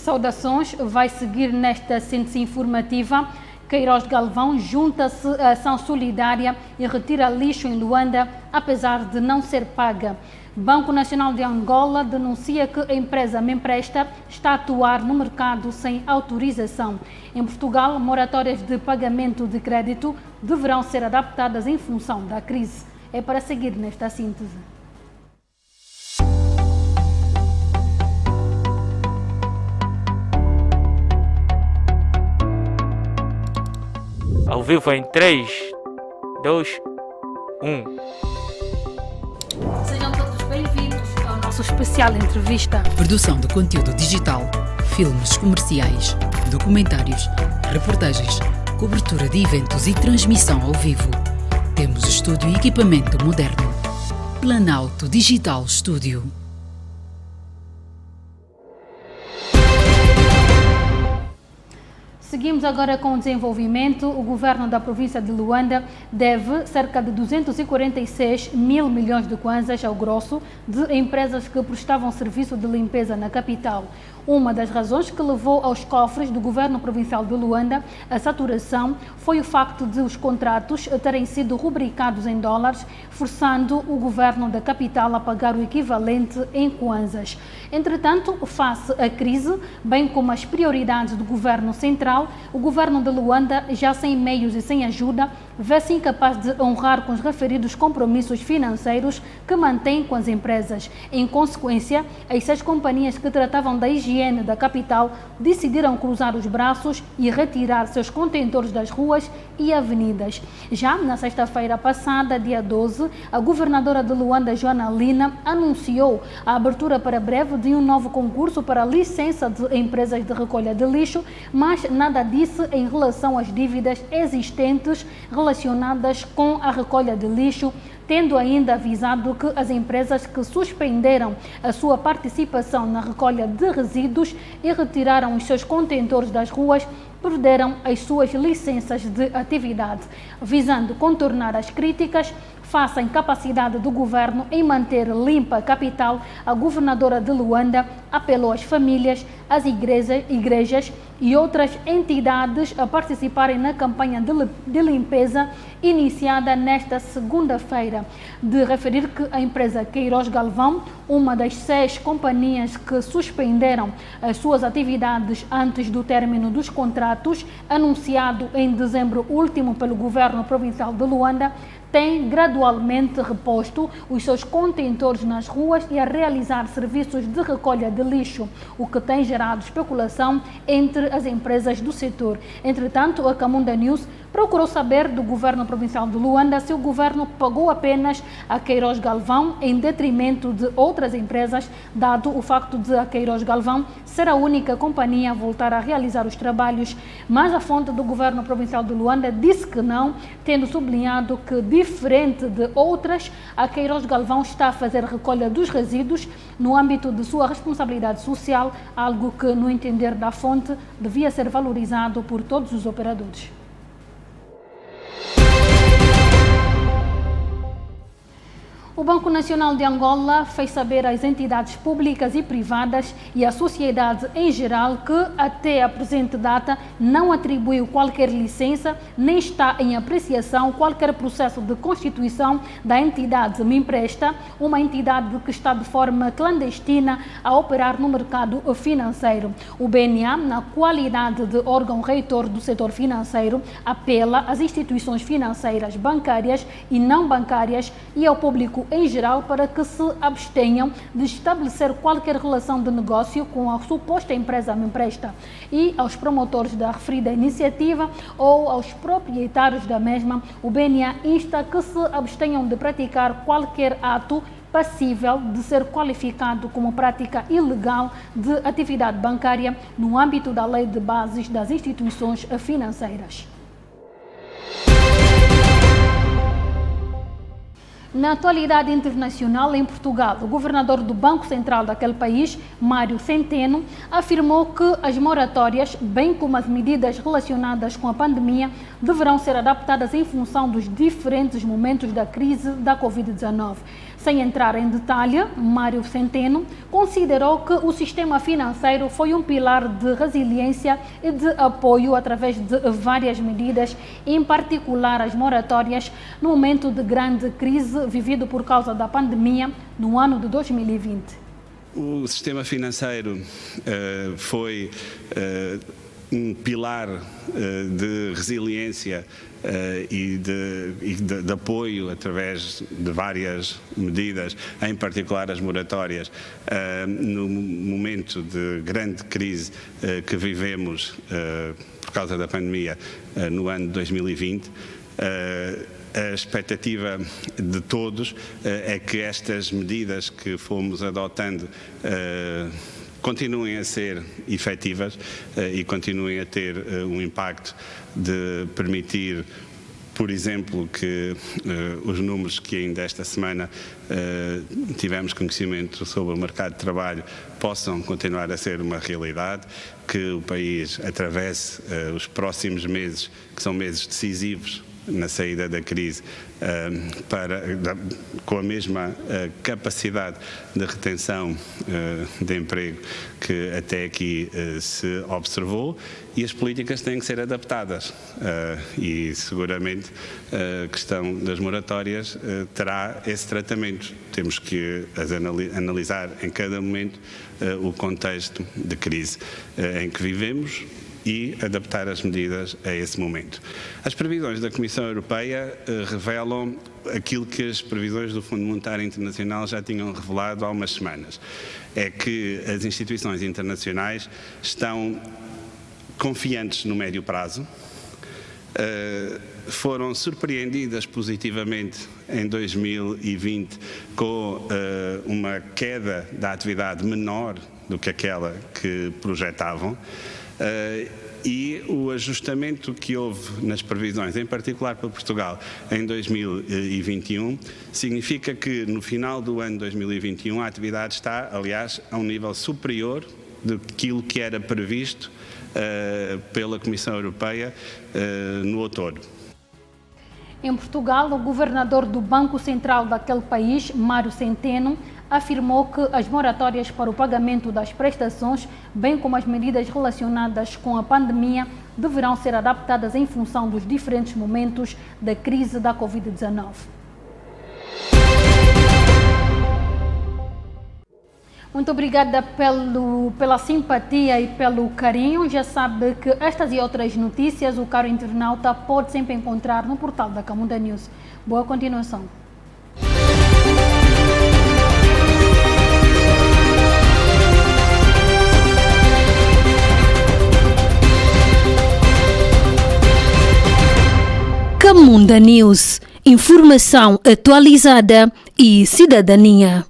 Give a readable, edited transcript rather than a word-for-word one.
Saudações, vai seguir nesta síntese informativa. Queiroz Galvão junta-se à ação solidária e retira lixo em Luanda, apesar de não ser paga. Banco Nacional de Angola denuncia que a empresa Mempresta está a atuar no mercado sem autorização. Em Portugal, moratórias de pagamento de crédito deverão ser adaptadas em função da crise. É para seguir nesta síntese. Ao vivo em 3, 2, 1. Sejam todos bem-vindos ao nosso especial entrevista. Produção de conteúdo digital, filmes comerciais, documentários, reportagens, cobertura de eventos e transmissão ao vivo. Temos estúdio e equipamento moderno. Planalto Digital Studio. Seguimos agora com o desenvolvimento. O governo da província de Luanda deve cerca de 246 mil milhões de kwanzas ao grosso de empresas que prestavam serviço de limpeza na capital. Uma das razões que levou aos cofres do governo provincial de Luanda a saturação foi o facto de os contratos terem sido rubricados em dólares, forçando o governo da capital a pagar o equivalente em kwanzas. Entretanto, face à crise, bem como as prioridades do governo central, o governo de Luanda, já sem meios e sem ajuda, vê-se incapaz de honrar com os referidos compromissos financeiros que mantém com as empresas. Em consequência, as 6 companhias que tratavam da higiene da capital decidiram cruzar os braços e retirar seus contentores das ruas e avenidas. Já na sexta-feira passada, dia 12, a governadora de Luanda, Joana Lina, anunciou a abertura para breve de um novo concurso para a licença de empresas de recolha de lixo, mas nada disse em relação às dívidas existentes relacionadas com a recolha de lixo, tendo ainda avisado que as empresas que suspenderam a sua participação na recolha de resíduos e retiraram os seus contentores das ruas perderam as suas licenças de atividade. Visando contornar as críticas face à incapacidade do governo em manter limpa a capital, a governadora de Luanda apelou às famílias, às igrejas e outras entidades a participarem na campanha de limpeza iniciada nesta segunda-feira. De referir que a empresa Queiroz Galvão, uma das 6 companhias que suspenderam as suas atividades antes do término dos contratos, anunciado em dezembro último pelo governo provincial de Luanda, tem gradualmente reposto os seus contentores nas ruas e a realizar serviços de recolha de lixo, o que tem gerado especulação entre as empresas do setor. Entretanto, a Camunda News procurou saber do governo provincial de Luanda se o governo pagou apenas a Queiroz Galvão em detrimento de outras empresas, dado o facto de a Queiroz Galvão ser a única companhia a voltar a realizar os trabalhos. Mas a fonte do governo provincial de Luanda disse que não, tendo sublinhado que, diferente de outras, a Queiroz Galvão está a fazer recolha dos resíduos no âmbito de sua responsabilidade social, algo que, no entender da fonte, devia ser valorizado por todos os operadores. O Banco Nacional de Angola fez saber às entidades públicas e privadas e à sociedade em geral que, até a presente data, não atribuiu qualquer licença, nem está em apreciação qualquer processo de constituição da entidade Mempresta, uma entidade que está de forma clandestina a operar no mercado financeiro. O BNA, na qualidade de órgão reitor do setor financeiro, apela às instituições financeiras bancárias e não bancárias e ao público em geral para que se abstenham de estabelecer qualquer relação de negócio com a suposta empresa Mempresta, e aos promotores da referida iniciativa ou aos proprietários da mesma, o BNA insta que se abstenham de praticar qualquer ato passível de ser qualificado como prática ilegal de atividade bancária no âmbito da Lei de Bases das Instituições Financeiras. Na atualidade internacional, em Portugal, o governador do Banco Central daquele país, Mário Centeno, afirmou que as moratórias, bem como as medidas relacionadas com a pandemia, deverão ser adaptadas em função dos diferentes momentos da crise da Covid-19. Sem entrar em detalhe, Mário Centeno considerou que o sistema financeiro foi um pilar de resiliência e de apoio através de várias medidas, em particular as moratórias, no momento de grande crise vivido por causa da pandemia no ano de 2020. O sistema financeiro foi um pilar de resiliência e de apoio através de várias medidas, em particular as moratórias, no momento de grande crise que vivemos por causa da pandemia no ano de 2020. A expectativa de todos é que estas medidas que fomos adotando continuem a ser efetivas e continuem a ter um impacto de permitir, por exemplo, que os números que ainda esta semana tivemos conhecimento sobre o mercado de trabalho possam continuar a ser uma realidade, que o país atravesse os próximos meses, que são meses decisivos na saída da crise, com a mesma capacidade de retenção de emprego que até aqui se observou, e as políticas têm que ser adaptadas e seguramente a questão das moratórias terá esse tratamento. Temos que as analisar em cada momento o contexto de crise em que vivemos e adaptar as medidas a esse momento. As previsões da Comissão Europeia revelam aquilo que as previsões do Fundo Monetário Internacional já tinham revelado há umas semanas. É que as instituições internacionais estão confiantes no médio prazo, foram surpreendidas positivamente em 2020 com uma queda da atividade menor do que aquela que projetavam. E o ajustamento que houve nas previsões, em particular para Portugal, em 2021, significa que no final do ano 2021 a atividade está, aliás, a um nível superior daquilo que era previsto pela Comissão Europeia no outono. Em Portugal, o governador do Banco Central daquele país, Mário Centeno, afirmou que as moratórias para o pagamento das prestações, bem como as medidas relacionadas com a pandemia, deverão ser adaptadas em função dos diferentes momentos da crise da Covid-19. Muito obrigada pela simpatia e pelo carinho. Já sabe que estas e outras notícias o caro internauta pode sempre encontrar no portal da Camunda News. Boa continuação. Camunda News, informação atualizada e cidadania.